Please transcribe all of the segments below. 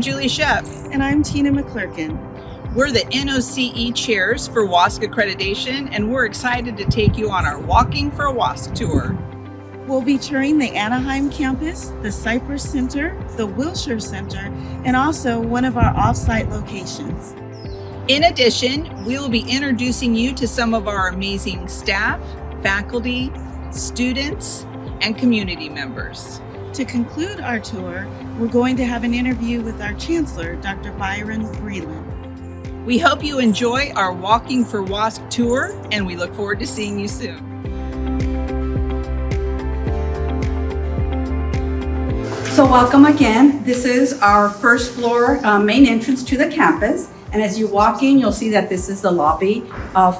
Julie Shep. And I'm Tina McClurkin. We're the NOCE chairs for WASC accreditation, and we're excited to take you on our Walking for WASC tour. We'll be touring the Anaheim campus, the Cypress Center, the Wilshire Center, and also one of our off-site locations. In addition, we will be introducing you to some of our amazing staff, faculty, students, and community members. To conclude our tour, we're going to have an interview with our Chancellor, Dr. Byron Breland. We hope you enjoy our Walking for WASC tour, and we look forward to seeing you soon. So welcome again. This is our first floor main entrance to the campus. And as you walk in, you'll see that this is the lobby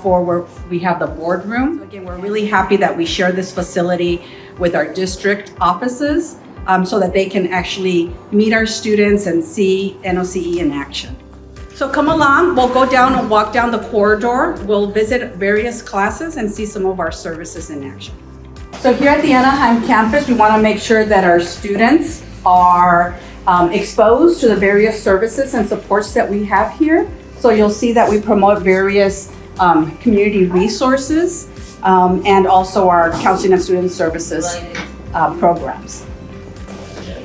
for where we have the boardroom. Again, we're really happy that we share this facility with our district offices so that they can actually meet our students and see NOCE in action. So come along, we'll go down and walk down the corridor. We'll visit various classes and see some of our services in action. So here at the Anaheim campus, we want to make sure that our students are exposed to the various services and supports that we have here. So you'll see that we promote various community resources and also our counseling and student services programs.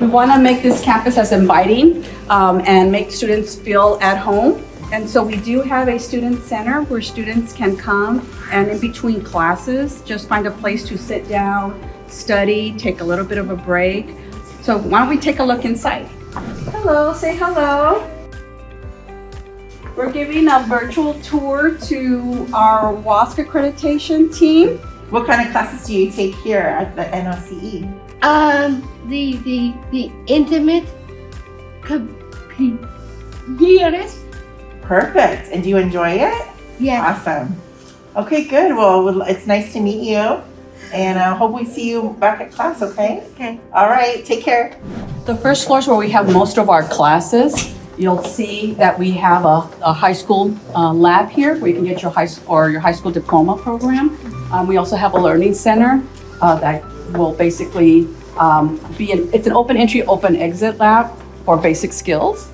We want to make this campus as inviting and make students feel at home. And so we do have a student center where students can come and in between classes, just find a place to sit down, study, take a little bit of a break. So why don't we take a look inside? Hello, say hello. We're giving a virtual tour to our WASC accreditation team. What kind of classes do you take here at the NOCE? The intimate years. Perfect. And do you enjoy it? Yeah. Awesome. Okay, good. Well, it's nice to meet you. And I hope we see you back at class, okay? Okay. All right, take care. The first floor is where we have most of our classes. You'll see that we have a high school lab here where you can get your high school diploma program. We also have a learning center that will basically it's an open entry, open exit lab for basic skills.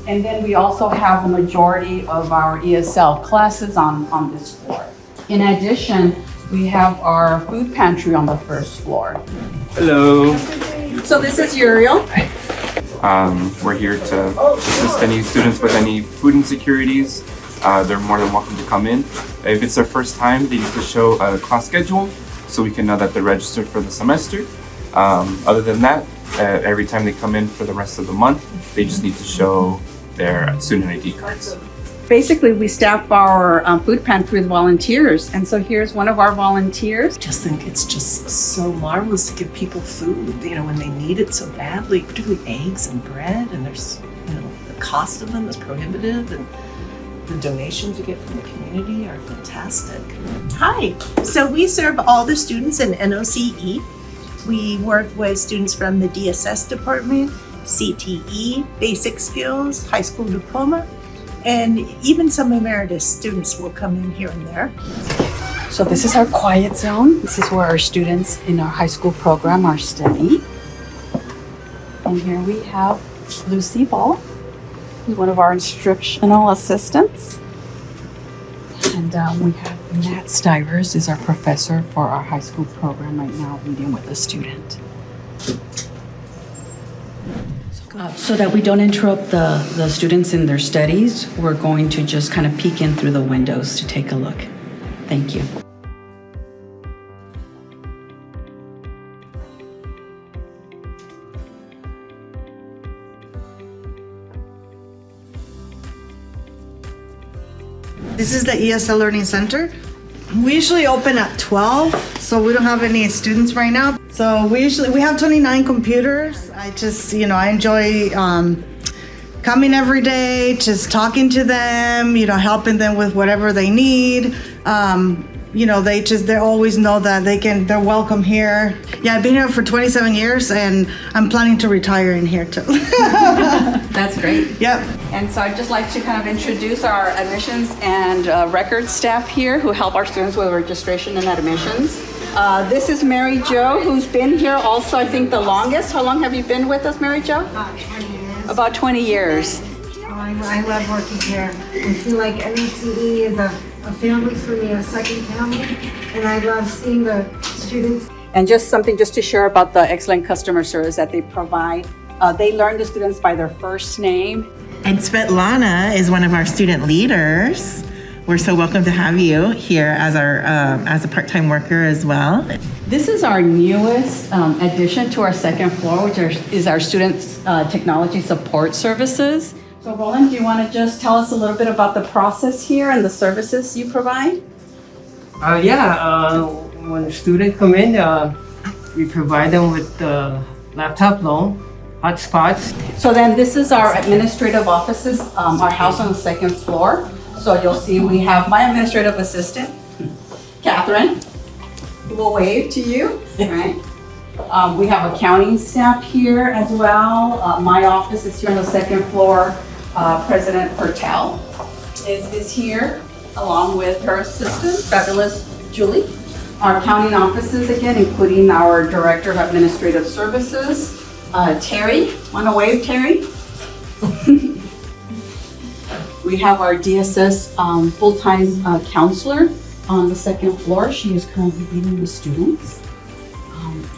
And then we also have the majority of our ESL classes on this floor. In addition, we have our food pantry on the first floor. Hello. So this is Uriel. We're here to assist any students with any food insecurities. They're more than welcome to come in. If it's their first time, they need to show a class schedule so we can know that they're registered for the semester. Other than that, every time they come in for the rest of the month, they just need to show their student ID cards. Basically, we staff our food pantry with volunteers. And so here's one of our volunteers. Just think it's just so marvelous to give people food, when they need it so badly, particularly eggs and bread. And there's, the cost of them is prohibitive, and the donations you get from the community are fantastic. Hi, so we serve all the students in NOCE. We work with students from the DSS department, CTE, basic skills, high school diploma, and even some emeritus students will come in here and there. So this is our quiet zone. This is where our students in our high school program are studying. And here we have Lucy Ball, who's one of our instructional assistants. And we have Matt Stivers is our professor for our high school program right now, meeting with a student. So that we don't interrupt the students in their studies, we're going to just kind of peek in through the windows to take a look. Thank you. This is the ESL Learning Center. We usually open at 12, so we don't have any students right now. So we have 29 computers. I enjoy coming every day, just talking to them, helping them with whatever they need. They always know that they're welcome here. Yeah, I've been here for 27 years and I'm planning to retire in here too. That's great. Yep. And so I'd just like to kind of introduce our admissions and records staff here who help our students with registration and admissions. This is Mary Jo, who's been here also, I think, the longest. How long have you been with us, Mary Jo? 20 years. About 20 years. I love working here. I feel like NOCE is a family for me, a second family, and I love seeing the students. And just something just to share about the excellent customer service that they provide. They learn the students by their first name. And Svetlana is one of our student leaders. We're so welcome to have you here as our as a part-time worker as well. This is our newest addition to our second floor, which is our students' technology support services. So Roland, do you want to just tell us a little bit about the process here and the services you provide? When a student come in, we provide them with the laptop loan, hotspots. So then this is our administrative offices, our house on the second floor. So you'll see we have my administrative assistant, Catherine, who will wave to you, right? We have accounting staff here as well. My office is here on the second floor. President Pertel is here along with her assistant, fabulous Julie. Our accounting offices again, including our Director of Administrative Services, Terry. Want to wave, Terry? We have our DSS full-time counselor on the second floor. She is currently leading the students.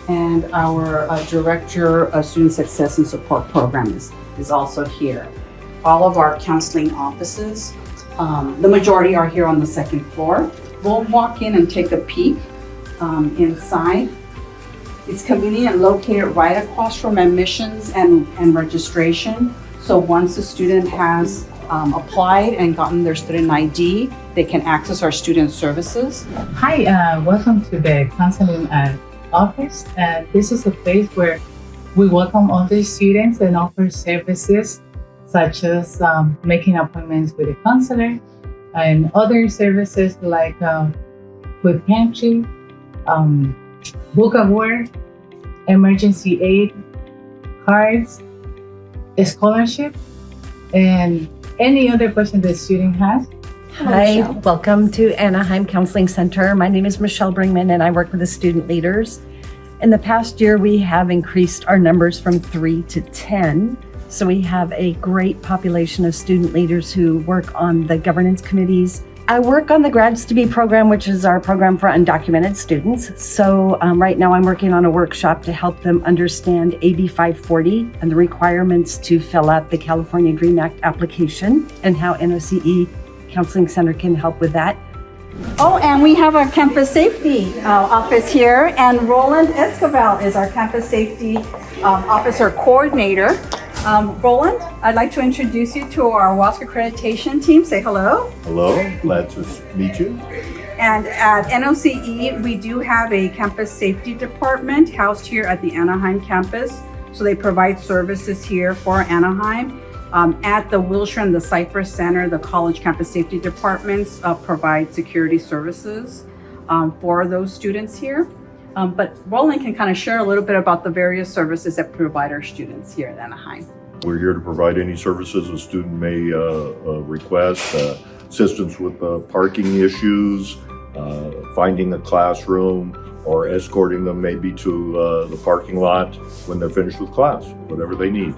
And our Director of Student Success and Support Program is also here. All of our counseling offices, the majority are here on the second floor. We'll walk in and take a peek inside. It's convenient and located right across from admissions and registration. So once the student has applied and gotten their student ID, they can access our student services. Hi, welcome to the counseling office. This is a place where we welcome all the students and offer services such as making appointments with a counselor and other services like food pantry, book award, emergency aid, cards, a scholarship, and any other question the student has. Hi, welcome to Anaheim Counseling Center. My name is Michelle Bringman and I work with the student leaders. In the past year, we have increased our numbers from 3 to 10. So we have a great population of student leaders who work on the governance committees. I work on the Grads to Be program, which is our program for undocumented students. So right now I'm working on a workshop to help them understand AB 540 and the requirements to fill out the California DREAM Act application and how NOCE Counseling Center can help with that. Oh, and we have our campus safety office here, and Roland Escobar is our campus safety officer coordinator. Roland, I'd like to introduce you to our WASC accreditation team. Say hello. Hello, glad to meet you. And at NOCE, we do have a campus safety department housed here at the Anaheim campus. So they provide services here for Anaheim. At the Wilshire and the Cypress Center, the college campus safety departments provide security services for those students here. But Roland can kind of share a little bit about the various services that provide our students here at Anaheim. We're here to provide any services a student may request, assistance with parking issues, finding a classroom, or escorting them maybe to the parking lot when they're finished with class, whatever they need.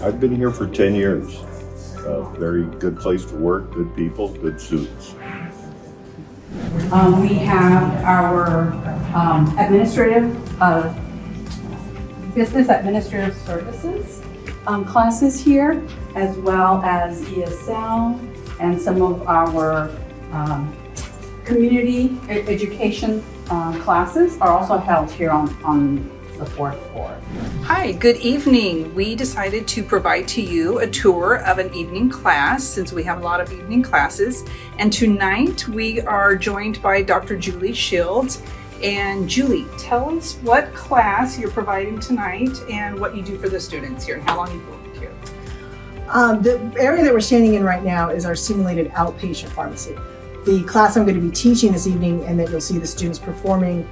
I've been here for 10 years. Very good place to work, good people, good students. We have our administrative, business administrative services classes here, as well as ESL and some of our community education classes are also held here on the fourth floor. Hi, good evening. We decided to provide to you a tour of an evening class since we have a lot of evening classes. And tonight we are joined by Dr. Julie Shields. And Julie, tell us what class you're providing tonight and what you do for the students here and how long you've worked here. The area that we're standing in right now is our simulated outpatient pharmacy. The class I'm going to be teaching this evening and that you'll see the students performing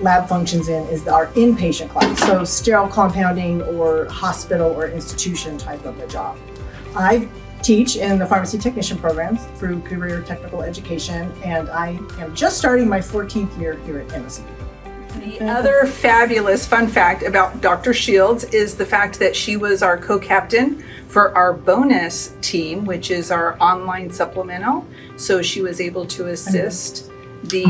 lab functions in is our inpatient class, so sterile compounding or hospital or institution type of a job. I teach in the pharmacy technician programs through career technical education, and I am just starting my 14th year here at NOCE. The other fabulous fun fact about Dr. Shields is the fact that she was our co-captain for our bonus team, which is our online supplemental. So she was able to assist the,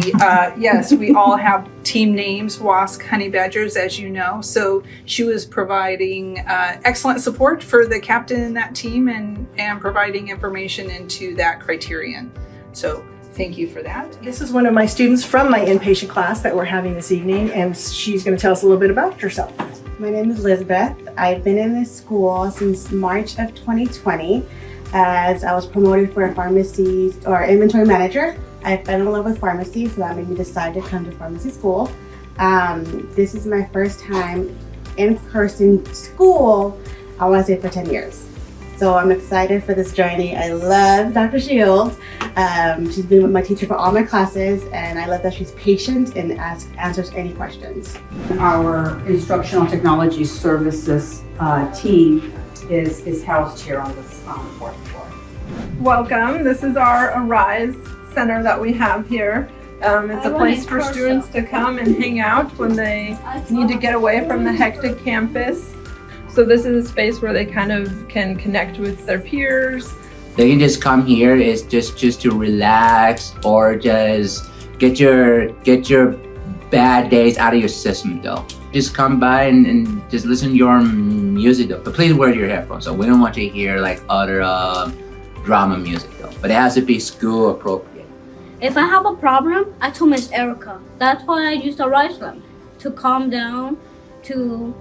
yes, we all have team names, WASC Honey Badgers, as you know. So she was providing excellent support for the captain in that team and providing information into that criterion. So thank you for that. This is one of my students from my inpatient class that we're having this evening, and she's going to tell us a little bit about herself. My name is Elizabeth. I've been in this school since March of 2020 as I was promoted for a pharmacy or inventory manager. I fell in love with pharmacy, so that made me decide to come to pharmacy school. This is my first time in person school, I want to say for 10 years. So I'm excited for this journey. I love Dr. Shields. She's been with my teacher for all my classes, and I love that she's patient and answers any questions. Our instructional technology services team is housed here on this fourth floor. Welcome. This is our Arise Center that we have here. It's a place for students to come and hang out when they need to get away from the hectic campus. So this is a space where they kind of can connect with their peers. They can just come here is just to relax or just get your bad days out of your system though. Just come by and just listen to your music though. But please wear your headphones. So we don't want you to hear like other drama music though. But it has to be school appropriate. If I have a problem, I told Miss Erica. That's why I used the Rise Lamp to calm down, to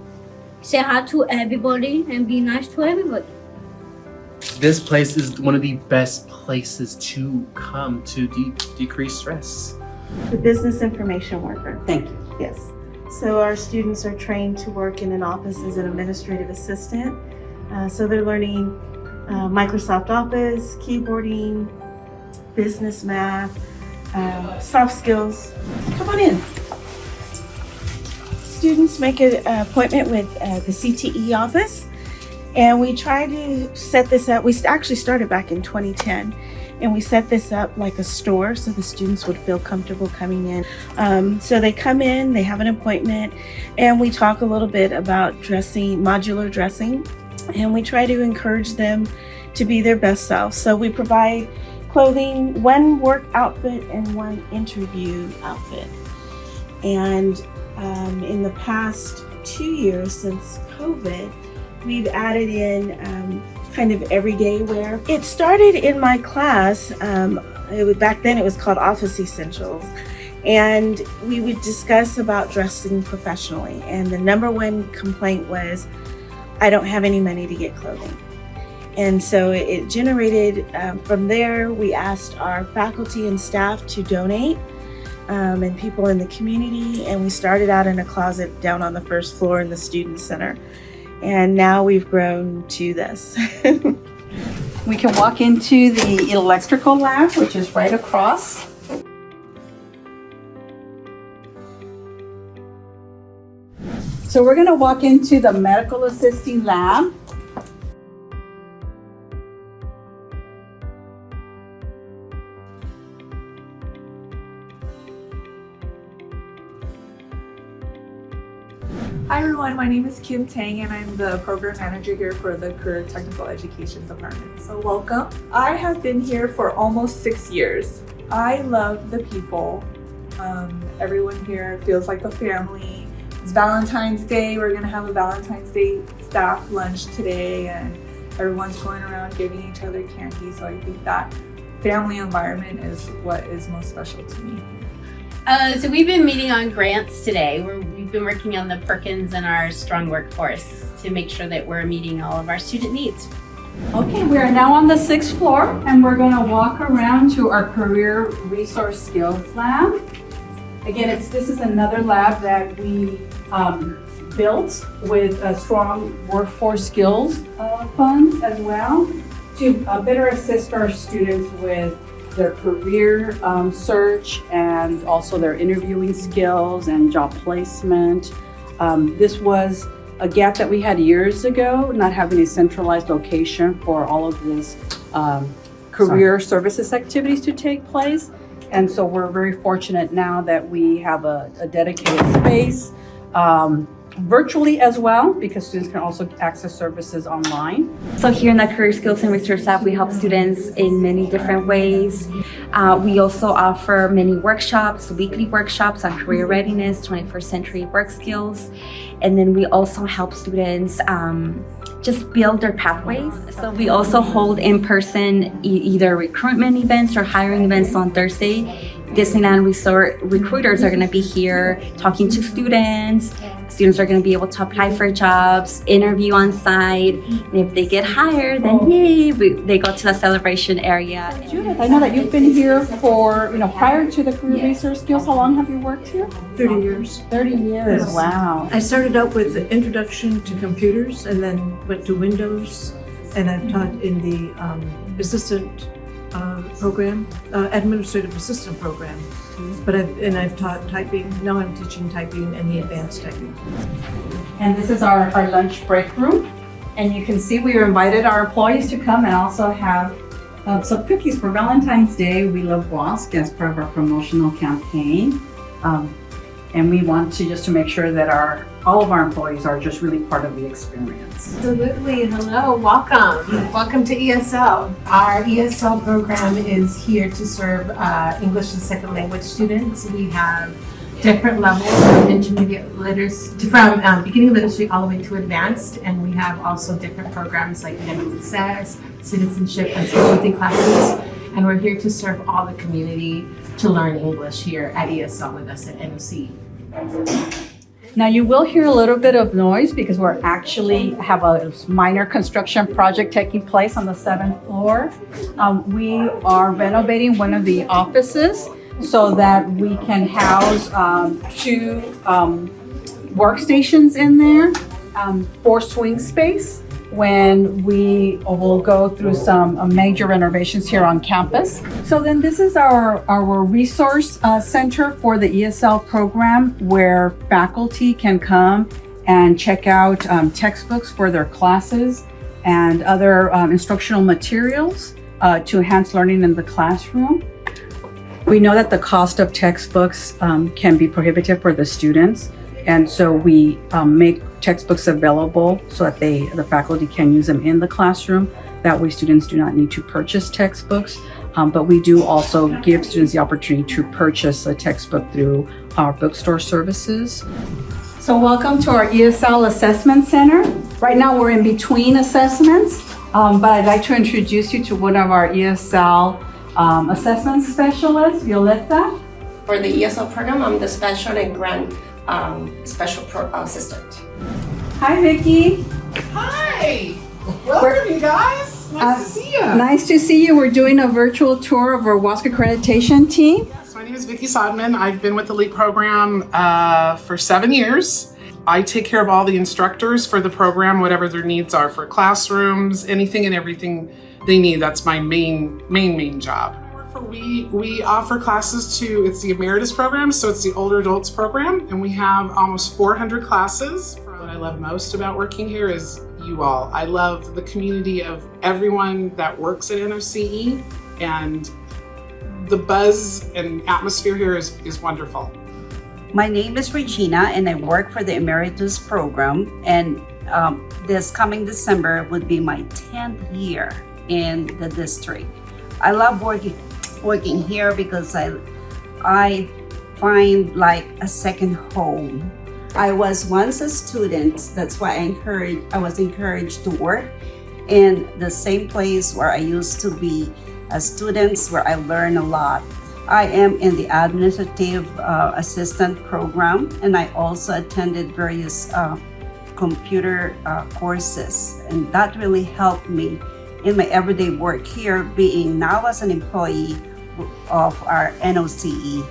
say hi to everybody and be nice to everybody. This place is one of the best places to come to decrease stress. The business information worker. Thank you. Yes. So our students are trained to work in an office as an administrative assistant. So they're learning Microsoft Office, keyboarding, business math, soft skills. Come on in. Students make an appointment with the CTE office, and we try to set this up. We actually started back in 2010, and we set this up like a store so the students would feel comfortable coming in. So they come in, they have an appointment, and we talk a little bit about dressing, modular dressing, and we try to encourage them to be their best selves. So we provide clothing, one work outfit and one interview outfit. And in the past 2 years since COVID, we've added in kind of everyday wear. It started in my class, back then it was called Office Essentials, and we would discuss about dressing professionally. And the number one complaint was, I don't have any money to get clothing. And so it generated, from there, we asked our faculty and staff to donate, and people in the community, and we started out in a closet down on the first floor in the student center. And now we've grown to this. We can walk into the electrical lab, which is right across. So we're going to walk into the medical assisting lab. Hi everyone, my name is Kim Tang and I'm the program manager here for the Career Technical Education Department. So welcome. I have been here for almost 6 years. I love the people. Everyone here feels like a family. It's Valentine's Day. We're gonna have a Valentine's Day staff lunch today and everyone's going around giving each other candy. So I think that family environment is what is most special to me. So we've been meeting on grants today. We've been working on the Perkins and our strong workforce to make sure that we're meeting all of our student needs. Okay, we are now on the 6th floor and we're going to walk around to our Career Resource Skills Lab. Again, this is another lab that we built with a strong workforce skills funds as well to better assist our students with their career search and also their interviewing skills and job placement. This was a gap that we had years ago, not having a centralized location for all of this career services activities to take place. And so we're very fortunate now that we have a dedicated space, virtually as well, because students can also access services online. So here in the Career Skills and Research Staff, we help students in many different ways. We also offer many workshops, weekly workshops on career readiness, 21st century work skills. And then we also help students just build their pathways. So we also hold in-person either recruitment events or hiring events on Thursday. Disneyland Resort recruiters are going to be here talking to students. Students are going to be able to apply for jobs, interview on site, and if they get hired, then yay, they go to the celebration area. Judith, I know that you've been here for, prior to the Career Research Skills. How long have you worked here? 30 years. 30 years, Yes. wow. I started out with the introduction to computers and then went to Windows, and I've taught in the assistant program, administrative assistant program. But I've taught typing. Now I'm teaching typing and the advanced typing. And this is our lunch break room. And you can see we invited our employees to come and also have some cookies for Valentine's Day. We love WASC as part of our promotional campaign. And we want to make sure that all of our employees are just really part of the experience. Absolutely. Hello, welcome. Welcome to ESL. Our ESL program is here to serve English as a second language students. We have different levels of intermediate literacy, from beginning literacy all the way to advanced, and we have also different programs like academic success, citizenship, and specialty classes. And we're here to serve all the community to learn English here at ESL with us at NOCE. Now you will hear a little bit of noise because we're actually have a minor construction project taking place on the 7th floor. We are renovating one of the offices so that we can house 2 workstations in there for swing space when we will go through some major renovations here on campus. So then this is our resource center for the ESL program, where faculty can come and check out textbooks for their classes and other instructional materials to enhance learning in the classroom. We know that the cost of textbooks can be prohibitive for the students, and so we make textbooks available so that the faculty can use them in the classroom. That way students do not need to purchase textbooks, but we do also give students the opportunity to purchase a textbook through our bookstore services. So welcome to our ESL Assessment Center. Right now we're in between assessments, but I'd like to introduce you to one of our ESL assessment specialists, Violetta. For the ESL program, I'm the special and grant special assistant. Hi, Vicki. Hi! Welcome, you guys. Nice to see you. Nice to see you. We're doing a virtual tour of our WASC accreditation team. Yes, my name is Vicki Sodman. I've been with the LEAP program for 7 years. I take care of all the instructors for the program, whatever their needs are for classrooms, anything and everything they need. That's my main job. We offer classes to, it's the Emeritus program, so it's the older adults program, and we have almost 400 classes. What I love most about working here is you all. I love the community of everyone that works at NOCE, and the buzz and atmosphere here is wonderful. My name is Regina, and I work for the Emeritus program, and this coming December would be my 10th year in the district. I love working here because I find like a second home. I was once a student, that's why I was encouraged to work in the same place where I used to be a student, where I learned a lot. I am in the administrative assistant program, and I also attended various computer courses, and that really helped me in my everyday work here, being now as an employee of our NOCE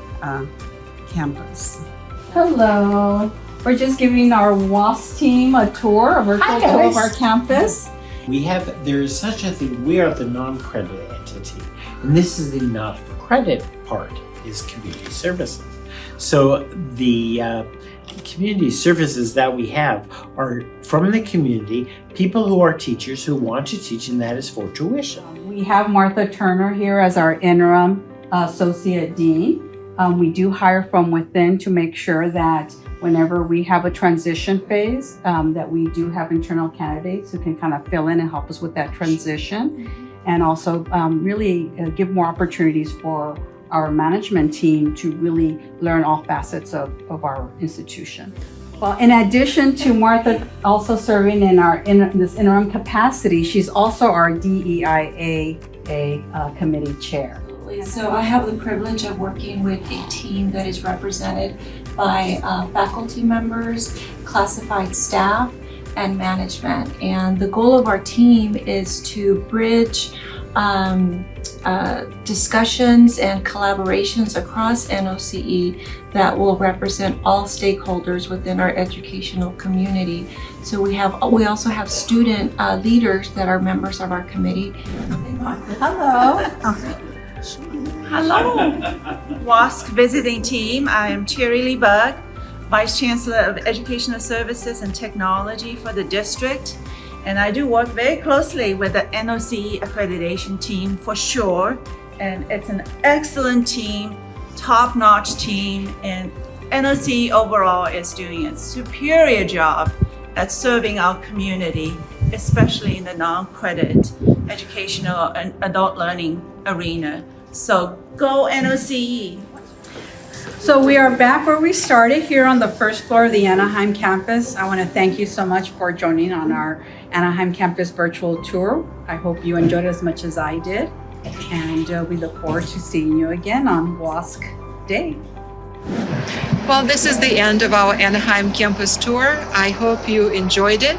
campus. Hello. We're just giving our WASC team a tour, a virtual tour of our campus. There's such a thing, we are the non-credit entity, and this is the not-for-credit part, is community services. So the community services that we have are from the community, people who are teachers who want to teach, and that is for tuition. We have Martha Turner here as our interim associate dean. We do hire from within to make sure that whenever we have a transition phase, that we do have internal candidates who can kind of fill in and help us with that transition, and also really give more opportunities for our management team to really learn all facets of our institution. Well, in addition to Martha also serving in this interim capacity, she's also our DEIA committee chair. So I have the privilege of working with a team that is represented by faculty members, classified staff, and management. And the goal of our team is to bridge discussions and collaborations across NOCE that will represent all stakeholders within our educational community. So we also have student leaders that are members of our committee. Hello. Hello. WASC visiting team. I am Cherry Lee Bug, Vice Chancellor of Educational Services and Technology for the district. And I do work very closely with the NOCE accreditation team for sure. And it's an excellent team, top-notch team. And NOCE overall is doing a superior job at serving our community, especially in the non-credit educational and adult learning arena. So go NOCE. So we are back where we started here on the first floor of the Anaheim campus. I want to thank you so much for joining on our Anaheim campus virtual tour. I hope you enjoyed it as much as I did. And we look forward to seeing you again on WASC Day. Well, this is the end of our Anaheim campus tour. I hope you enjoyed it.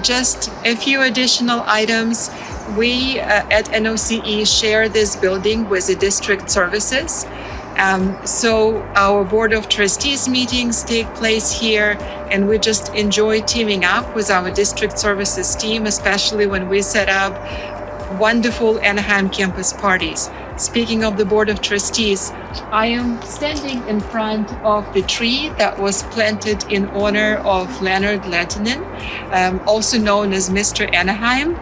Just a few additional items. We at NOCE share this building with the district services. So our Board of Trustees meetings take place here, and we just enjoy teaming up with our district services team, especially when we set up wonderful Anaheim campus parties. Speaking of the Board of Trustees, I am standing in front of the tree that was planted in honor of Leonard Lettinen, also known as Mr. Anaheim.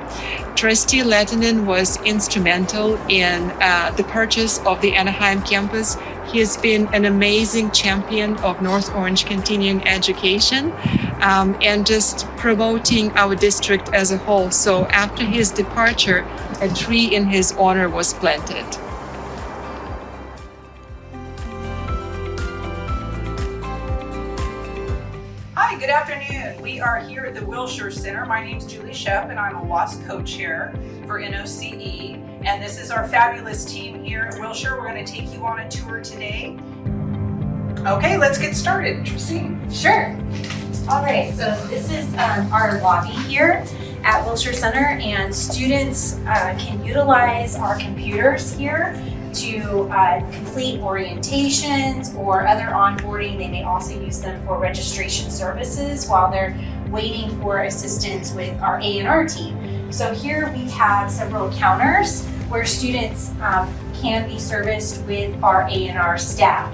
Trustee Lettinen was instrumental in the purchase of the Anaheim campus. He has been an amazing champion of North Orange continuing education and just promoting our district as a whole. So after his departure, a tree in his honor was planted. Hi, good afternoon. We are here at the Wilshire Center. My name is Julie Shep, and I'm a WASC co-chair for NOCE. And this is our fabulous team here at Wilshire. We're going to take you on a tour today. Okay, let's get started. Tracy. Sure. All right, so this is our lobby here at Wilshire Center, and students can utilize our computers here to complete orientations or other onboarding. They may also use them for registration services while they're waiting for assistance with our A&R team. So here we have several counters where students can be serviced with our A&R staff.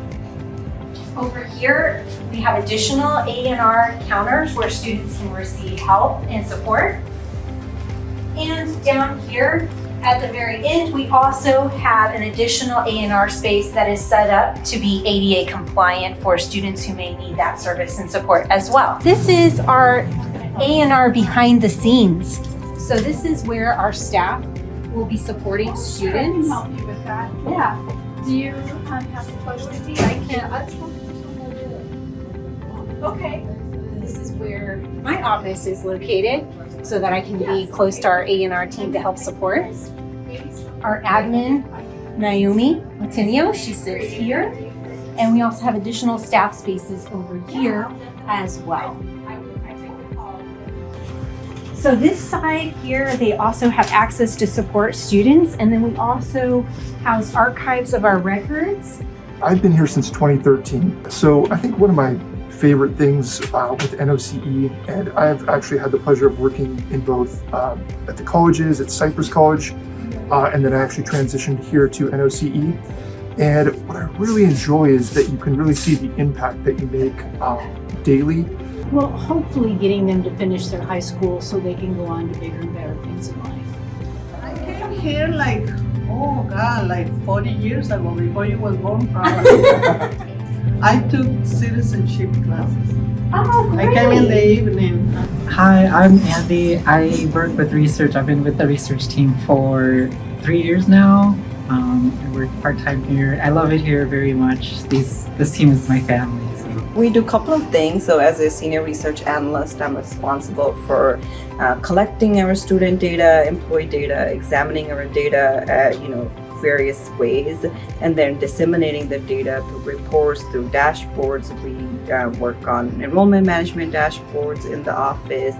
Over here, we have additional A&R counters where students can receive help and support. And down here, at the very end, we also have an additional A&R space that is set up to be ADA compliant for students who may need that service and support as well. This is our A&R behind the scenes. So this is where our staff will be supporting students. I can help you with that. Yeah. Do you have the photo with me? I can't. Okay. This is where my office is located so that I can be close to our A&R team to help support. Our admin, Naomi Latinio, she sits here. And we also have additional staff spaces over here as well. So this side here, they also have access to support students. And then we also house archives of our records. I've been here since 2013. So I think one of my favorite things with NOCE, and I've actually had the pleasure of working in both at the colleges, at Cypress College, and then I actually transitioned here to NOCE. And what I really enjoy is that you can really see the impact that you make daily. Well, hopefully getting them to finish their high school so they can go on to bigger and better things in life. I came here like Oh God, like 40 years ago, before you was born probably. I took citizenship classes. Oh, great. I came in the evening. Hi, I'm Andy. I work with research. I've been with the research team for 3 years now. I work part-time here. I love it here very much. This team is my family. We do a couple of things. So as a senior research analyst, I'm responsible for collecting our student data, employee data, examining our data, various ways, and then disseminating the data through reports, through dashboards. We work on enrollment management dashboards in the office,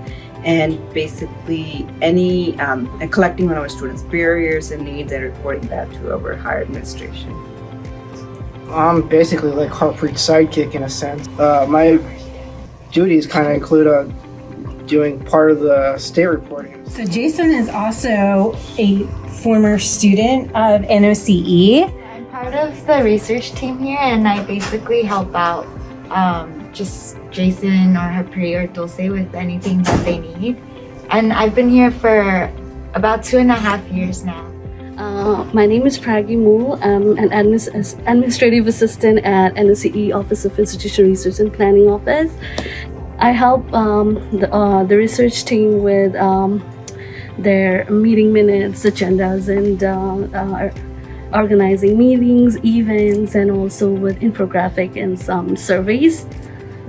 and basically and collecting on our students' barriers and needs and reporting that to our higher administration. I'm basically like corporate sidekick in a sense. My duties kind of include doing part of the state reporting. So Jason is also a former student of NOCE. I'm part of the research team here, and I basically help out just Jason or Hapri or Dulce with anything that they need. And I've been here for about 2.5 years now. My name is Pragi Mool. I'm an administrative assistant at NOCE Office of Institutional Research and Planning Office. I help the research team with their meeting minutes, agendas, and organizing meetings, events, and also with infographic and some surveys.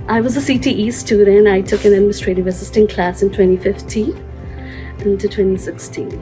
I was a CTE student. I took an administrative assistant class in 2015 into 2016.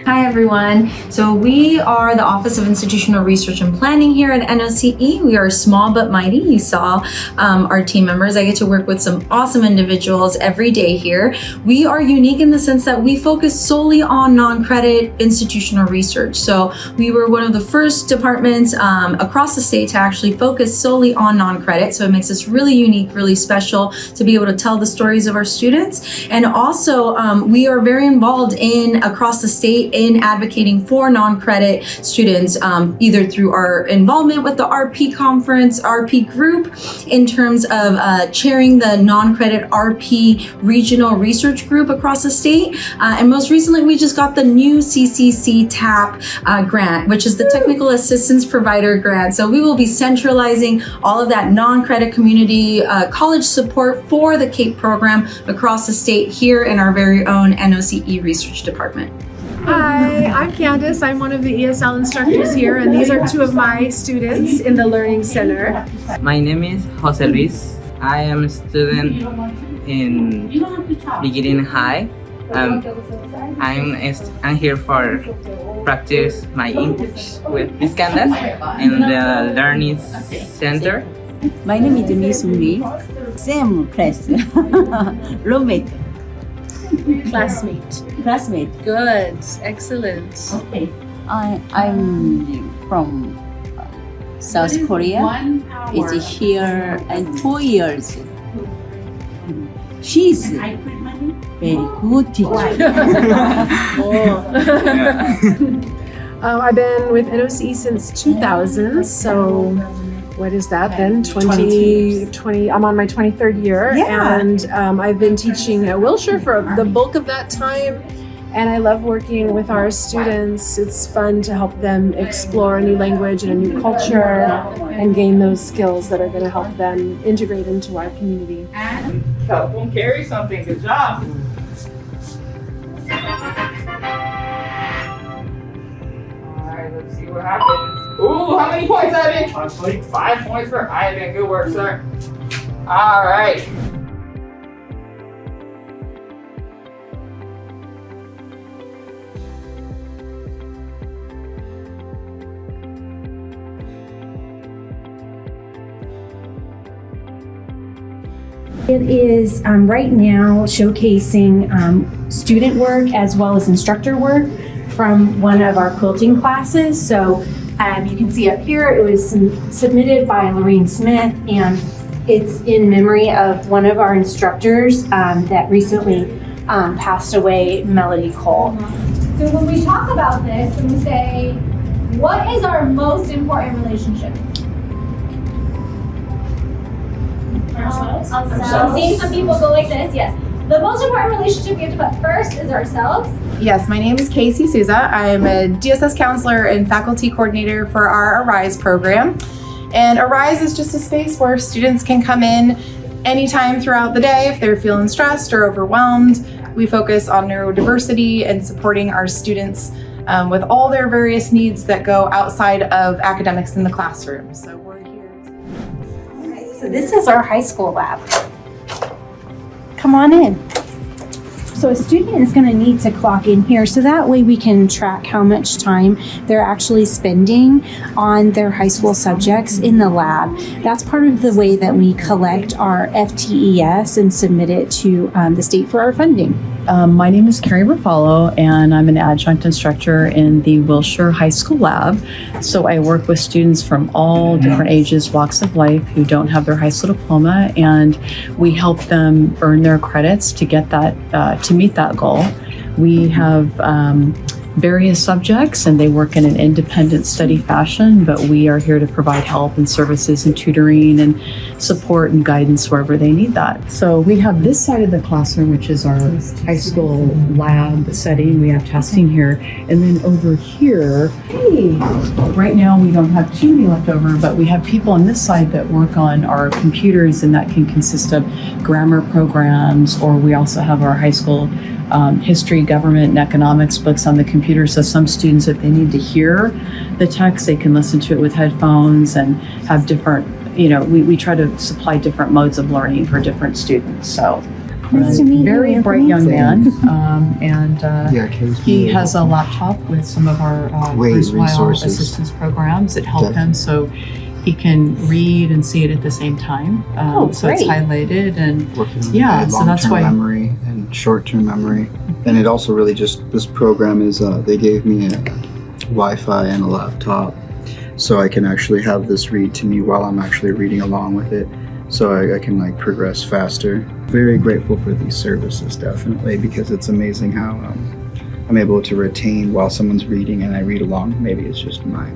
Hi everyone. So we are the Office of Institutional Research and Planning here at NOCE. We are small but mighty. You saw our team members. I get to work with some awesome individuals every day here. We are unique in the sense that we focus solely on non-credit institutional research. So we were one of the first departments across the state to actually focus solely on non-credit. So it makes us really unique, really special to be able to tell the stories of our students. And also we are very involved across the state in advocating for non-credit students, either through our involvement with the RP conference, RP group, in terms of chairing the non-credit RP regional research group across the state. And most recently, we just got the new CCC TAP grant, which is the Technical Assistance Provider Grant. So we will be centralizing all of that non-credit community college support for the CAPE program across the state here in our very own NOCE Research Department. Hi, I'm Candace. I'm one of the ESL instructors here, and these are two of my students in the Learning Center. My name is Jose Luis. I am a student in beginning high. I'm here for practice my English with Miss Candace in the Learning Center. My name is Miss Uri. Same class, roommate. Classmate. Good. Excellent. Okay. I'm from South Korea. It's here and 4 years. She's very good teacher. I've been with NOCE since 2000, so what is that then? 20, I'm on my 23rd year, Yeah. and I've been teaching at Wilshire for the bulk of that time, and I love working with our students. It's fun to help them explore a new language and a new culture and gain those skills that are going to help them integrate into our community. Help them carry something. Good job. Alright, let's see what happens. Ooh, how many points, Ivan? 5 points for Ivan. Good work, sir. Alright. It is right now showcasing student work as well as instructor work from one of our quilting classes. So you can see up here, it was submitted by Lorraine Smith, and it's in memory of one of our instructors that recently passed away, Melody Cole. So when we talk about this and we say, what is our most important relationship? I'm seeing some people go like this, yes. The most important relationship we have to put first is ourselves. Yes, my name is Casey Souza. I'm a DSS counselor and faculty coordinator for our ARISE program. And ARISE is just a space where students can come in anytime throughout the day if they're feeling stressed or overwhelmed. We focus on neurodiversity and supporting our students with all their various needs that go outside of academics in the classroom. So we're here. So this is our high school lab. Come on in. So a student is going to need to clock in here so that way we can track how much time they're actually spending on their high school subjects in the lab. That's part of the way that we collect our FTES and submit it to the state for our funding. My name is Carrie Ruffalo, and I'm an adjunct instructor in the Wilshire High School Lab. So I work with students from all different ages, walks of life, who don't have their high school diploma, and we help them earn their credits to get that, to meet that goal. We have various subjects, and they work in an independent study fashion, but we are here to provide help and services and tutoring and support and guidance wherever they need that. So we have this side of the classroom, which is our high school lab setting. We have testing here. And then over here, right now we don't have too many left over, but we have people on this side that work on our computers, and that can consist of grammar programs, or we also have our high school history, government, and economics books on the computer. So some students, if they need to hear the text, they can listen to it with headphones and have different, we try to supply different modes of learning for different students. So Nice to meet you, very Anthony. bright young man, and he has a laptop with some of our Bruce assistance programs that help him, so he can read and see it at the same time. So it's highlighted, and so that's why memory and short-term memory. And it also really this program is they gave me a Wi-Fi and a laptop, so I can actually have this read to me while I'm actually reading along with it, so I can progress faster. Very grateful for these services, definitely, because it's amazing how I'm able to retain while someone's reading and I read along. Maybe it's just my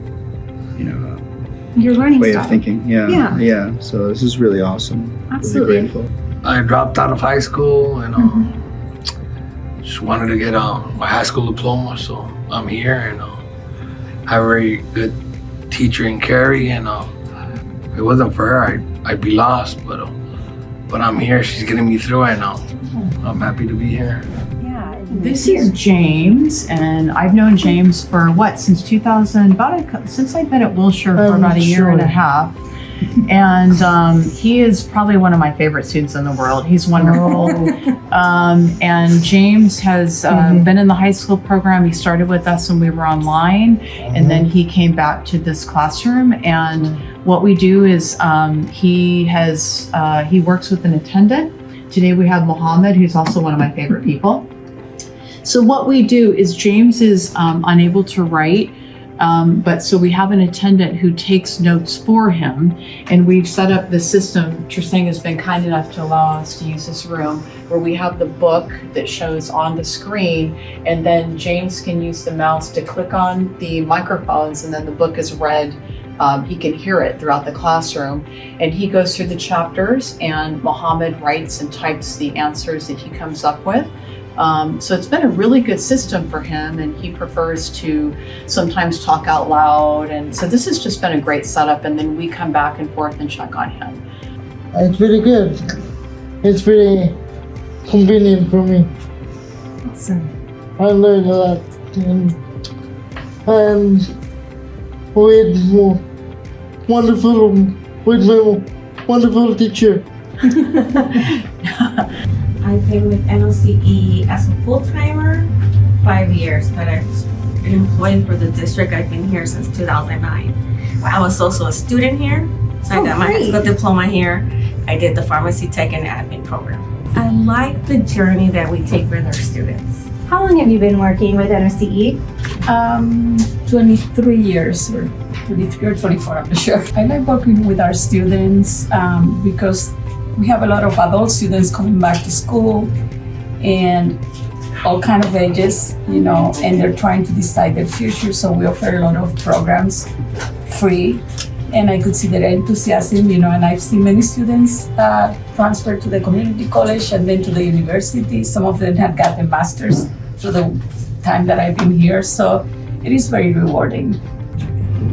your learning way style. of thinking. Yeah. So this is really awesome. Absolutely. Really grateful. I dropped out of high school and just wanted to get my high school diploma, so I'm here, and have a very good teacher in Carrie, and if it wasn't for her, I'd be lost, but I'm here. She's getting me through it, and I'm happy to be here. This is James, and I've known James for since 2000, since I've been at Wilshire for about a year and a half. And he is probably one of my favorite students in the world. He's wonderful. And James has been in the high school program. He started with us when we were online, and then he came back to this classroom. And what we do is he works with an attendant. Today we have Mohammed, who's also one of my favorite people. So what we do is James is unable to write, but so we have an attendant who takes notes for him, and we've set up the system. Tristan has been kind enough to allow us to use this room where we have the book that shows on the screen, and then James can use the mouse to click on the microphones, and then the book is read. He can hear it throughout the classroom, and he goes through the chapters, and Mohammed writes and types the answers that he comes up with. So it's been a really good system for him, and he prefers to sometimes talk out loud. And so this has just been a great setup, and then we come back and forth and check on him. It's pretty good. It's pretty convenient for me. Awesome. I learned a lot, and with my wonderful teacher. I've been with NOCE as a full-timer 5 years, but I've been employed for the district. I've been here since 2009. I was also a student here, so I got my high school diploma here. I did the pharmacy tech and admin program. I like the journey that we take with our students. How long have you been working with NOCE? 23 years, or 23 or 24, I'm not sure. I like working with our students because we have a lot of adult students coming back to school and all kind of ages, and they're trying to decide their future. So we offer a lot of programs free and I could see their enthusiasm, and I've seen many students transfer to the community college and then to the university. Some of them have gotten masters through the time that I've been here, so it is very rewarding.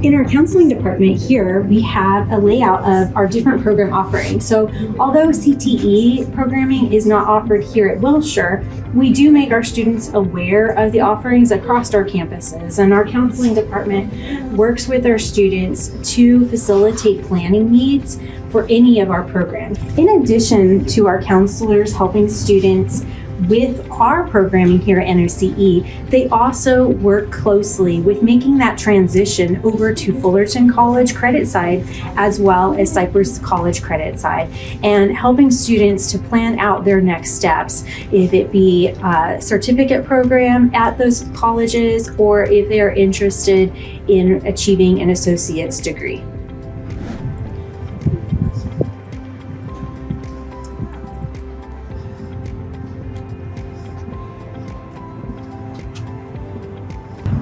In our counseling department here, we have a layout of our different program offerings. So although CTE programming is not offered here at Wilshire, we do make our students aware of the offerings across our campuses. And our counseling department works with our students to facilitate planning needs for any of our programs. In addition to our counselors helping students with our programming here at NOCE, they also work closely with making that transition over to Fullerton College credit side as well as Cypress College credit side, and helping students to plan out their next steps, if it be a certificate program at those colleges or if they are interested in achieving an associate's degree.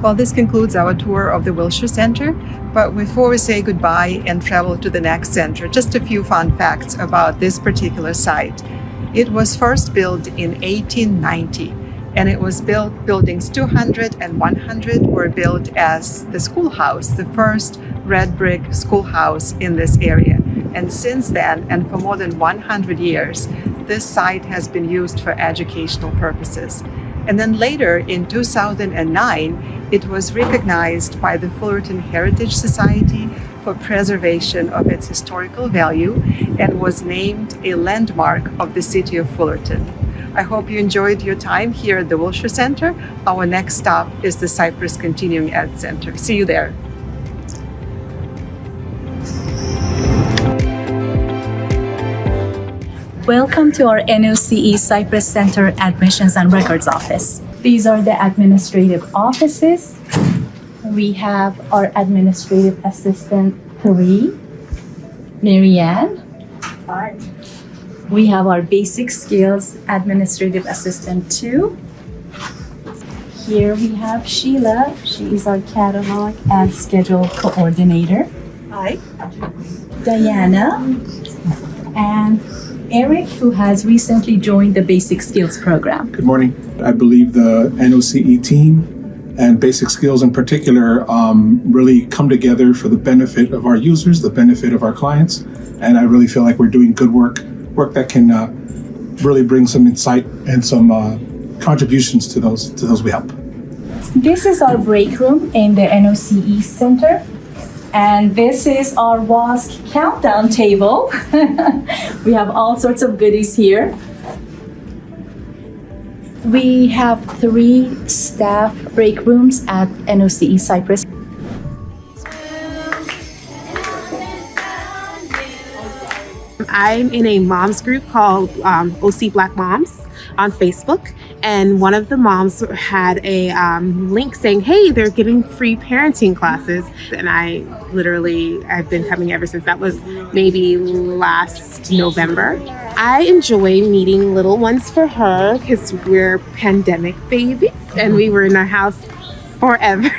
Well, this concludes our tour of the Wilshire Center, but before we say goodbye and travel to the next center, just a few fun facts about this particular site. It was first built in 1890, and it was built, buildings 200 and 100 were built as the schoolhouse, the first red brick schoolhouse in this area. And since then, and for more than 100 years, this site has been used for educational purposes. And then later in 2009, it was recognized by the Fullerton Heritage Society for preservation of its historical value and was named a landmark of the city of Fullerton. I hope you enjoyed your time here at the Wilshire Center. Our next stop is the Cypress Continuing Ed Center. See you there. Welcome to our NOCE Cypress Center Admissions and Records Office. These are the administrative offices. We have our Administrative Assistant 3, Marianne. Hi. We have our Basic Skills Administrative Assistant 2. Here we have Sheila. She is our Catalog and Schedule Coordinator. Hi. Diana. And Eric, who has recently joined the Basic Skills program. Good morning. I believe the NOCE team and Basic Skills in particular really come together for the benefit of our users, the benefit of our clients, and I really feel like we're doing good work that can really bring some insight and some contributions to those we help. This is our break room in the NOCE Center. And this is our WASC countdown table. We have all sorts of goodies here. We have 3 staff break rooms at NOCE Cypress. I'm in a moms group called OC Black Moms on Facebook, and one of the moms had a link saying, hey, they're giving free parenting classes, and I've been coming ever since. That was maybe last November. I enjoy meeting little ones for her because we're pandemic babies and we were in our house forever.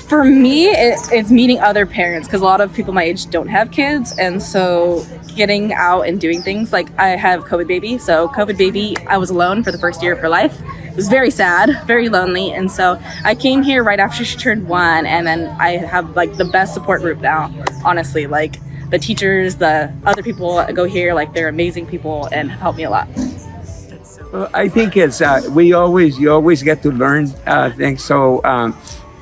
For me, it's meeting other parents because a lot of people my age don't have kids, and so getting out and doing things. Like I have COVID baby, so COVID baby, I was alone for the first year of her life. It was very sad, very lonely, and so I came here right after she turned 1, and then I have like the best support group now, honestly. Like the teachers, the other people that go here, like they're amazing people and help me a lot. Well, I think it's you always get to learn things. So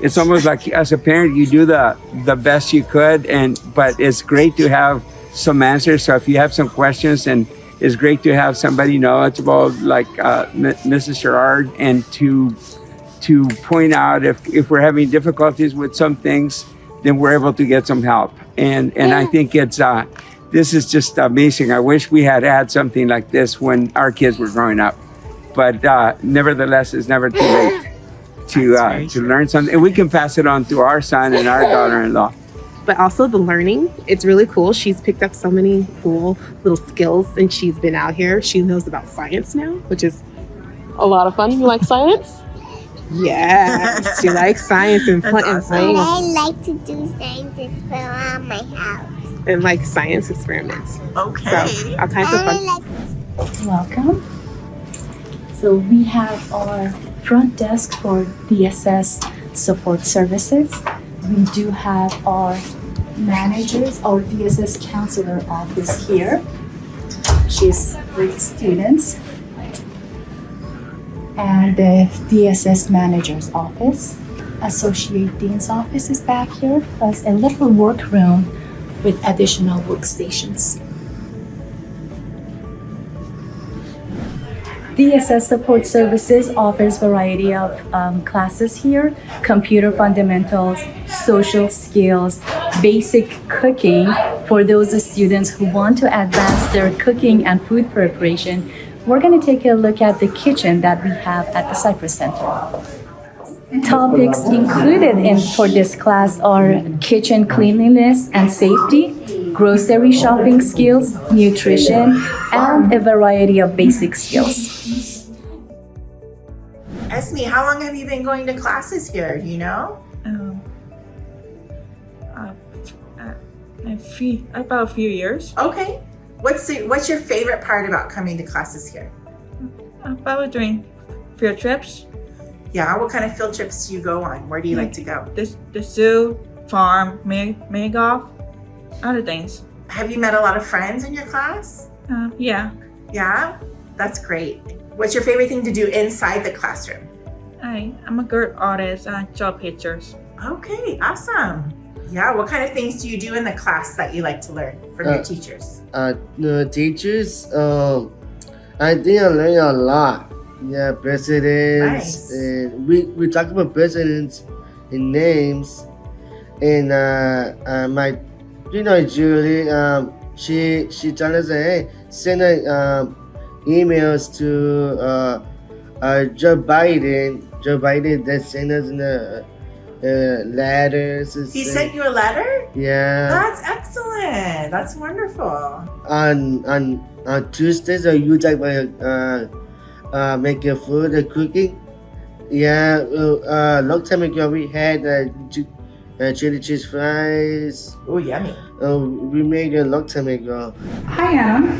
it's almost like as a parent, you do the best you could, but it's great to have some answers. So if you have some questions, and it's great to have somebody knowledgeable like Mrs. Sherrard, and to point out if we're having difficulties with some things, then we're able to get some help. And I think it's this is just amazing. I wish we had something like this when our kids were growing up. But nevertheless, it's never too late to learn something. And we can pass it on to our son and our daughter-in-law. But also the learning, it's really cool. She's picked up so many cool little skills, and she's been out here. She knows about science now, which is a lot of fun. You like science? Yes, you like science and playing. I like to do science experiments around my house. And like science experiments. Okay. So, all kinds of fun. Welcome. So we have our front desk for DSS support services. We do have our managers, our DSS counselor office here. She's with students. And the DSS manager's office. Associate Dean's office is back here, plus a little workroom with additional workstations. DSS Support Services offers variety of classes here: computer fundamentals, social skills, basic cooking for those students who want to advance their cooking and food preparation. We're going to take a look at the kitchen that we have at the Cypress Center. Topics included for this class are kitchen cleanliness and safety, grocery shopping skills, nutrition, and a variety of basic skills. Esme, how long have you been going to classes here? Do you know? About a few years. Okay. What's your favorite part about coming to classes here? Probably doing field trips. Yeah, what kind of field trips do you go on? Where do you like to go? The zoo, farm, mini golf, other things. Have you met a lot of friends in your class? Yeah. Yeah? That's great. What's your favorite thing to do inside the classroom? I'm a good artist. I draw pictures. Okay, awesome. Yeah, what kind of things do you do in the class that you like to learn from your teachers? The teachers, I think I learned a lot. Yeah, presidents. Nice. And we talk about presidents and names. And my, Julie, she told us, hey, send emails to Joe Biden. Joe Biden, that sent us in the letters. He sent you a letter? Yeah. That's excellent. That's wonderful. On Tuesdays, you talk about making food and cooking. Yeah, long time ago we had chili cheese fries. Oh, yummy. We made it a long time ago. Hi, Anna.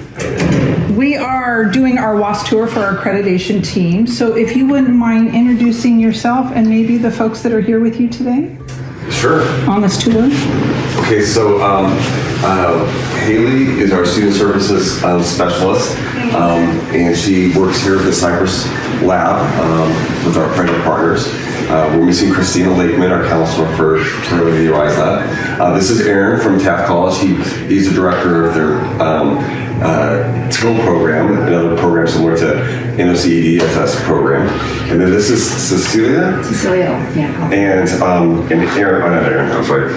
We are doing our WASC tour for our accreditation team. So if you wouldn't mind introducing yourself and maybe the folks that are here with you today Sure. on this tour. Okay, so Haley is our student services specialist, and she works here at the Cypress Lab with our private partners. We're missing Christina Lakeman, our counselor for the UI's Lab. This is Aaron from Taft College. He's the director of their TIL program, another program similar to NOCE DSS program. And then this is Cecilia. Cecilia, yeah. And Aaron, not Aaron, I'm sorry.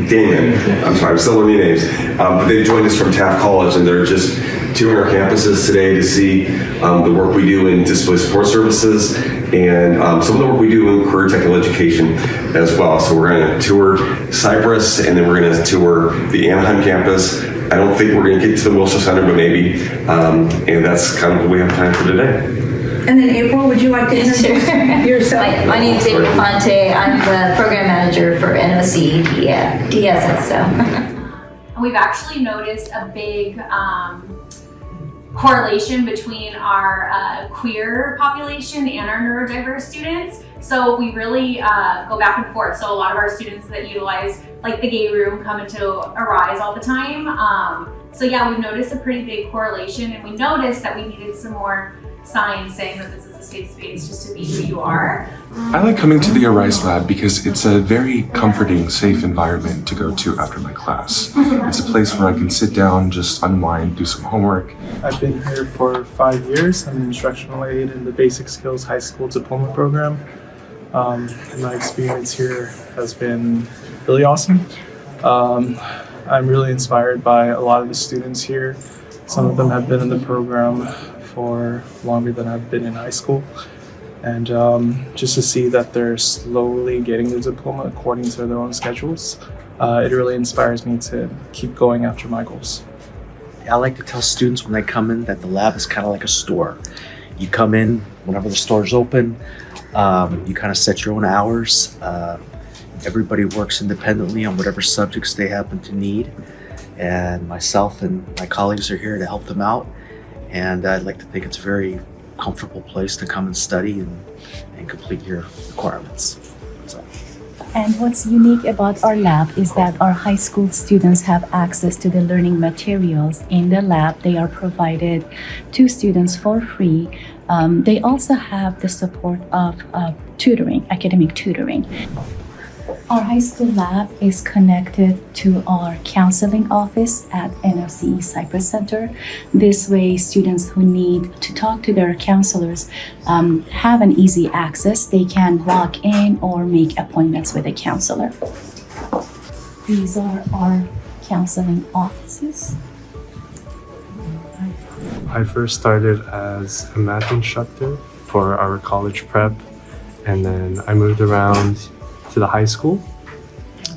Damon. I'm sorry, I'm still learning names. But they joined us from Taft College, and they're just touring our campuses today to see the work we do in disability support services and some of the work we do in career technical education as well. So we're going to tour Cypress, and then we're going to tour the Anaheim campus. I don't think we're going to get to the Wilshire Center, but maybe. And that's kind of what we have time for today. And then April, would you like to introduce yourself? My name is April Fonte. I'm the program manager for NOCE DSS. So. We've actually noticed a big correlation between our queer population and our neurodiverse students. So we really go back and forth. So a lot of our students that utilize like the gay room come into Arise all the time. So yeah, we've noticed a pretty big correlation, and we noticed that we needed some more signs saying that this is a safe space just to be who you are. I like coming to the Arise Lab because it's a very comforting, safe environment to go to after my class. It's a place where I can sit down, just unwind, do some homework. I've been here for 5 years. I'm an instructional aide in the Basic Skills High School Diploma Program. And my experience here has been really awesome. I'm really inspired by a lot of the students here. Some of them have been in the program for longer than I've been in high school. And just to see that they're slowly getting their diploma according to their own schedules, it really inspires me to keep going after my goals. I like to tell students when they come in that the lab is kind of like a store. You come in whenever the store's open, You kind of set your own hours. Everybody works independently on whatever subjects they happen to need. And myself and my colleagues are here to help them out. And I'd like to think it's a very comfortable place to come and study and complete your requirements. So. And what's unique about our lab is that our high school students have access to the learning materials in the lab. They are provided to students for free. They also have the support of tutoring, academic tutoring. Our high school lab is connected to our counseling office at NOCE Cypress Center. This way, students who need to talk to their counselors have an easy access. They can walk in or make appointments with a counselor. These are our counseling offices. I first started as a math instructor for our college prep, and then I moved around to the high school,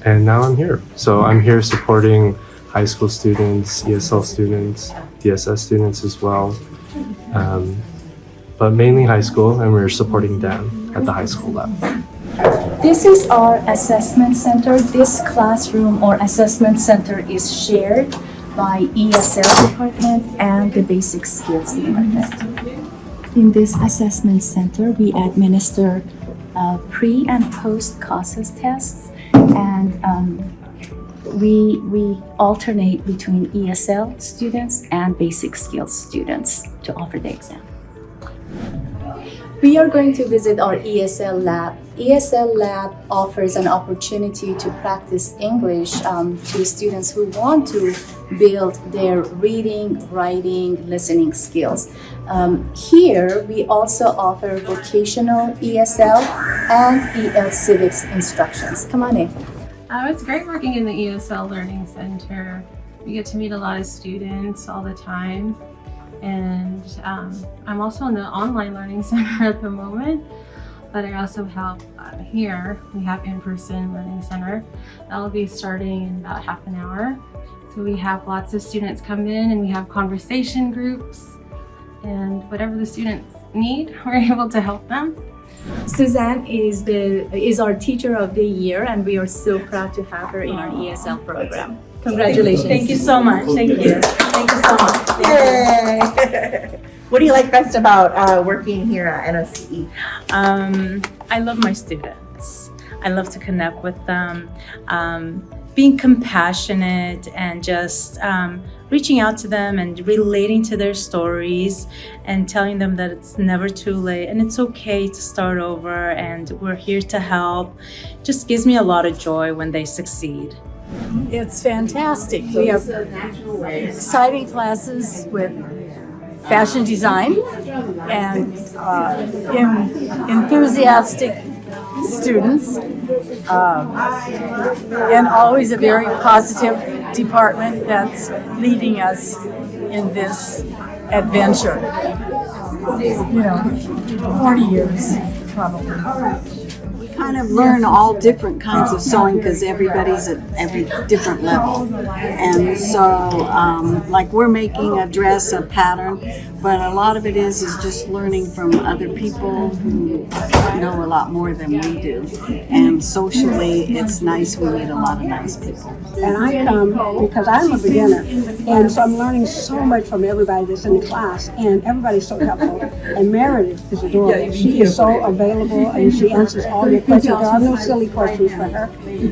and now I'm here. So I'm here supporting high school students, ESL students, DSS students as well, but mainly high school, and we're supporting them at the high school lab. This is our assessment center. This classroom or assessment center is shared by ESL department and the basic skills department. In this assessment center, we administer pre and post CASAS tests, and we alternate between ESL students and basic skills students to offer the exam. We are going to visit our ESL lab. ESL lab offers an opportunity to practice English to students who want to build their reading, writing, listening skills. Here, we also offer vocational ESL and EL civics instructions. Come on in. It's great working in the ESL Learning Center. We get to meet a lot of students all the time. And I'm also in the online learning center at the moment, but I also help here. We have in-person learning center. That'll be starting in about half an hour. So we have lots of students come in and we have conversation groups, and whatever the students need, we're able to help them. Suzanne is our teacher of the year, and we are so proud to have her in our ESL program. Congratulations. Thank you so much. Thank you. Thank you so much. Yay! What do you like best about working here at NOCE? I love my students. I love to connect with them, being compassionate and just reaching out to them and relating to their stories and telling them that it's never too late and it's okay to start over and we're here to help. Just gives me a lot of joy when they succeed. It's fantastic. We have exciting classes with fashion design and enthusiastic students, and always a very positive department that's leading us in this adventure. 40 years probably. Kind of learn all different kinds of sewing because everybody's at every different level, and so like we're making a dress, a pattern, but a lot of it is just learning from other people who know a lot more than we do, and socially it's nice. We meet a lot of nice people. And I come because I'm a beginner, and so I'm learning so much from everybody that's in the class, and everybody's so helpful. And Meredith is adorable. She is so available, and she answers all your questions. There are no silly questions for her.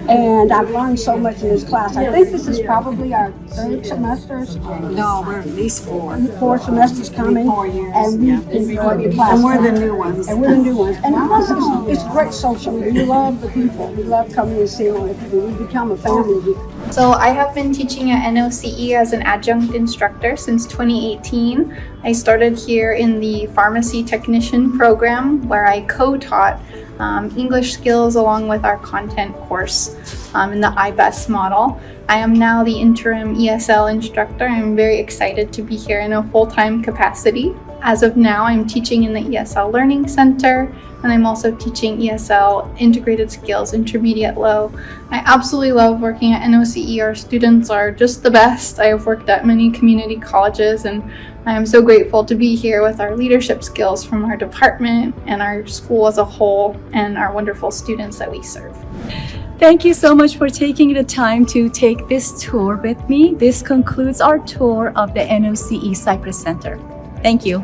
And I've learned so much in this class. I think this is probably our third semester. No, we're at least four. 4 semesters coming, 4 years. and we've enjoyed the class. And we're the new ones. And we're the new ones. And plus, it's great social. We love the people. We love coming and seeing all the people. We become a family here. So I have been teaching at NOCE as an adjunct instructor since 2018. I started here in the pharmacy technician program where I co-taught English skills along with our content course in the IBEST model. I am now the interim ESL instructor. I'm very excited to be here in a full-time capacity. As of now, I'm teaching in the ESL Learning Center, and I'm also teaching ESL Integrated Skills Intermediate Low. I absolutely love working at NOCE. Our students are just the best. I have worked at many community colleges, and I am so grateful to be here with our leadership skills from our department and our school as a whole and our wonderful students that we serve. Thank you so much for taking the time to take this tour with me. This concludes our tour of the NOCE Cypress Center. Thank you.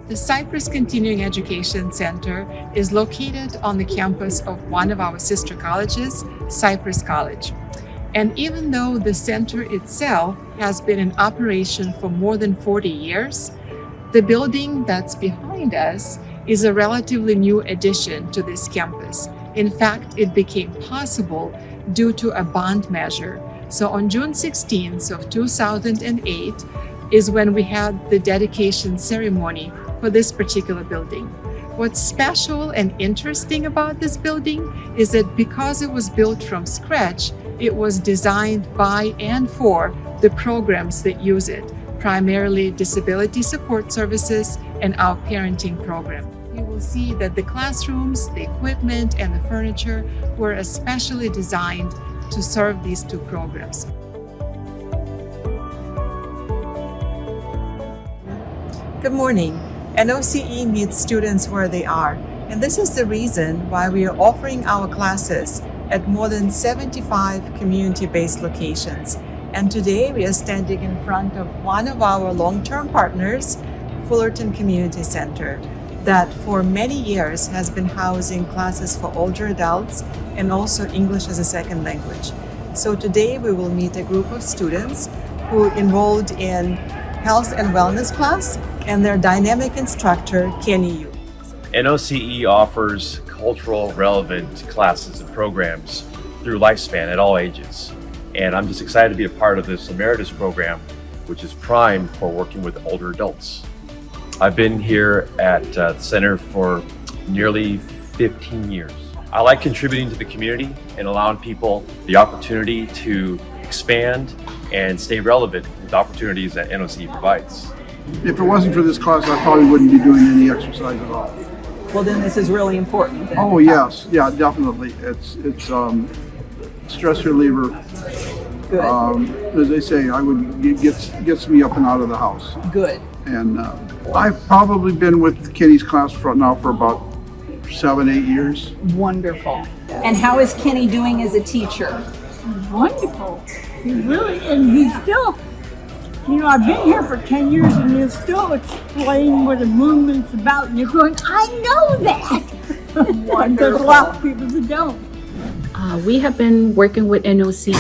The Cypress Continuing Education Center is located on the campus of one of our sister colleges, Cypress College. And even though the center itself has been in operation for more than 40 years, the building that's behind us is a relatively new addition to this campus. In fact, it became possible due to a bond measure. So on June 16th of 2008 is when we had the dedication ceremony for this particular building. What's special and interesting about this building is that because it was built from scratch, it was designed by and for the programs that use it, primarily disability support services and our parenting program. You will see that the classrooms, the equipment, and the furniture were especially designed to serve these two programs. Good morning. NOCE meets students where they are, and this is the reason why we are offering our classes at more than 75 community-based locations. And today we are standing in front of one of our long-term partners, Fullerton Community Center, that for many years has been housing classes for older adults and also English as a second language. So today we will meet a group of students who enrolled in health and wellness class and their dynamic instructor, Kenny Yu. NOCE offers cultural relevant classes and programs through lifespan at all ages. And I'm just excited to be a part of this emeritus program, which is primed for working with older adults. I've been here at the center for nearly 15 years. I like contributing to the community and allowing people the opportunity to expand and stay relevant with opportunities that NOCE provides. If it wasn't for this class, I probably wouldn't be doing any exercise at all. Well, then this is really important. Then. Oh yes, yeah, definitely. It's stress reliever. Good. As they say, gets me up and out of the house. Good. And I've probably been with Kenny's class for about 7-8 years. Wonderful. And how is Kenny doing as a teacher? Wonderful. He really, and he's still, I've been here for 10 years and you're still explaining what the movement's about and you're going, I know that. There's a lot of people that don't. We have been working with NOCE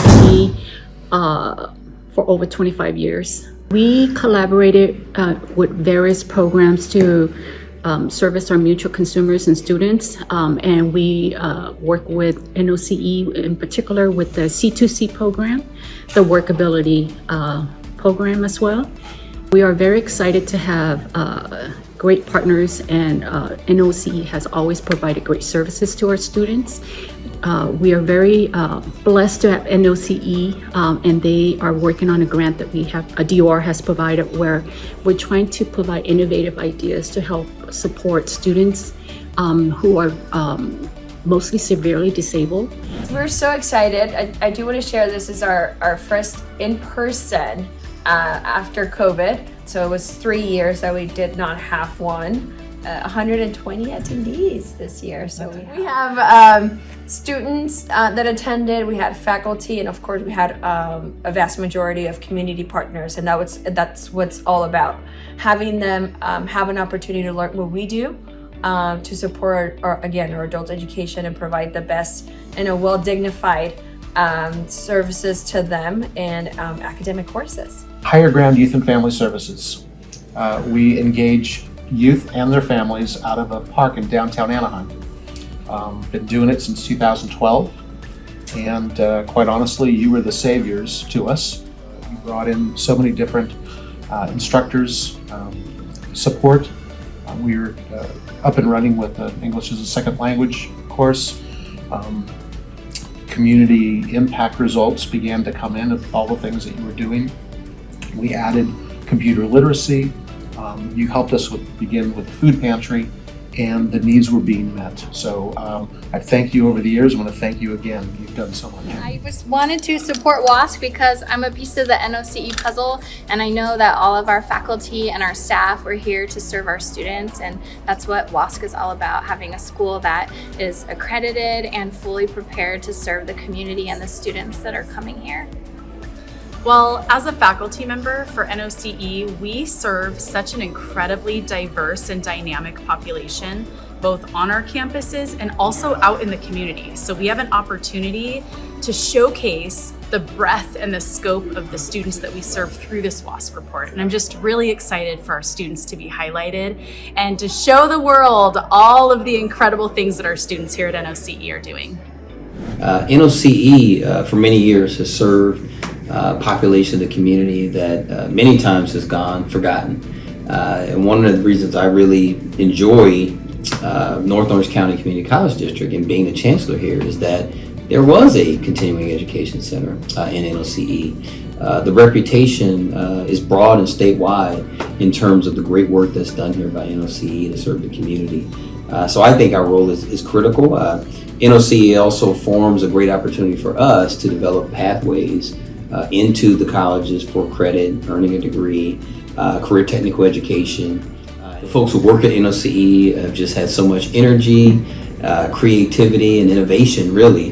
for over 25 years. We collaborated with various programs to service our mutual consumers and students, and we work with NOCE in particular with the C2C program, the workability program as well. We are very excited to have great partners, and NOCE has always provided great services to our students. We are very blessed to have NOCE, and they are working on a grant that a DOR has provided, where we're trying to provide innovative ideas to help support students who are mostly severely disabled. We're so excited. I do want to share this is our first in-person after COVID. So it was 3 years that we did not have one. 120 attendees this year. So we have students that attended, we had faculty, and of course we had a vast majority of community partners, and that's what's all about. Having them have an opportunity to learn what we do to support our adult education and provide the best and a well-dignified services to them and academic courses. Higher Ground Youth and Family Services. We engage youth and their families out of a park in downtown Anaheim. Been doing it since 2012, and quite honestly, you were the saviors to us. You brought in so many different instructors, support. We were up and running with the English as a second language course. Community impact results began to come in of all the things that you were doing. We added computer literacy. You helped us begin with food pantry, and the needs were being met. So I thank you over the years. I'm going to thank you again. You've done so much. I just wanted to support WASC because I'm a piece of the NOCE puzzle, and I know that all of our faculty and our staff are here to serve our students, and that's what WASC is all about, having a school that is accredited and fully prepared to serve the community and the students that are coming here. Well, as a faculty member for NOCE, we serve such an incredibly diverse and dynamic population, both on our campuses and also out in the community. So we have an opportunity to showcase the breadth and the scope of the students that we serve through this WASC report. And I'm just really excited for our students to be highlighted and to show the world all of the incredible things that our students here at NOCE are doing. NOCE for many years has served population of the community that many times has gone forgotten. And one of the reasons I really enjoy North Orange County Community College District and being the chancellor here is that there was a continuing education center in NOCE. The reputation is broad and statewide in terms of the great work that's done here by NOCE to serve the community. So I think our role is critical. NOCE also forms a great opportunity for us to develop pathways into the colleges for credit, earning a degree, career technical education. The folks who work at NOCE have just had so much energy, creativity, and innovation really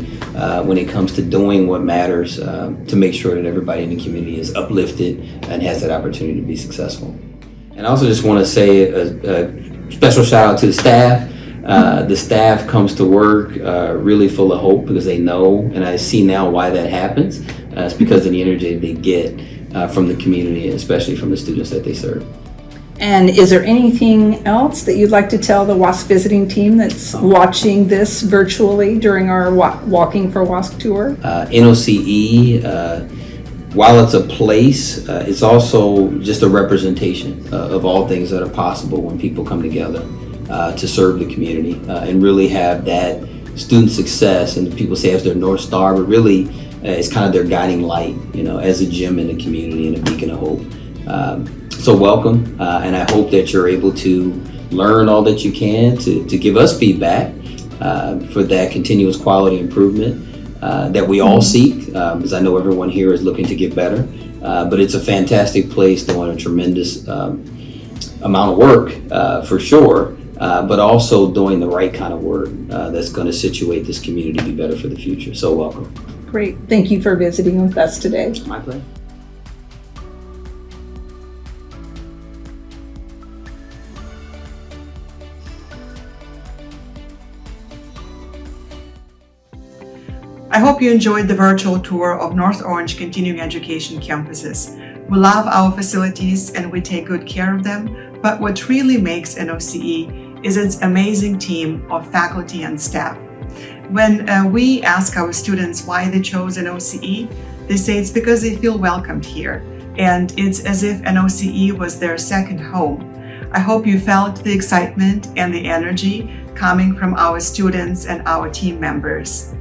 when it comes to doing what matters to make sure that everybody in the community is uplifted and has that opportunity to be successful. And I also just want to say a special shout out to the staff. The staff comes to work really full of hope because they know, and I see now why that happens. It's because of the energy they get from the community, and especially from the students that they serve. And is there anything else that you'd like to tell the WASC visiting team that's watching this virtually during our Walking for WASC tour? NOCE, while it's a place, it's also just a representation of all things that are possible when people come together to serve the community and really have that student success, and people say it's their North Star, but really it's kind of their guiding light, you know, as a gem in the community and a beacon of hope. So welcome, and I hope that you're able to learn all that you can to give us feedback for that continuous quality improvement that we all seek, because I know everyone here is looking to get better, but it's a fantastic place doing a tremendous amount of work for sure, but also doing the right kind of work that's going to situate this community to be better for the future. So welcome. Great. Thank you for visiting with us today. My pleasure. I hope you enjoyed the virtual tour of North Orange Continuing Education campuses. We love our facilities and we take good care of them, but what really makes NOCE is its amazing team of faculty and staff. When we ask our students why they chose NOCE, they say it's because they feel welcomed here, and it's as if NOCE was their second home. I hope you felt the excitement and the energy coming from our students and our team members.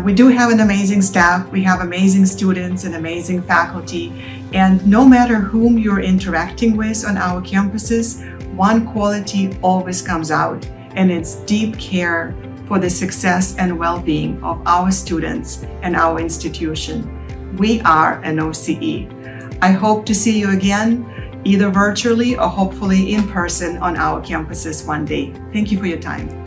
We do have an amazing staff, we have amazing students and amazing faculty, and no matter whom you're interacting with on our campuses, one quality always comes out, and it's deep care for the success and well-being of our students and our institution. We are NOCE. I hope to see you again, either virtually or hopefully in person on our campuses one day. Thank you for your time.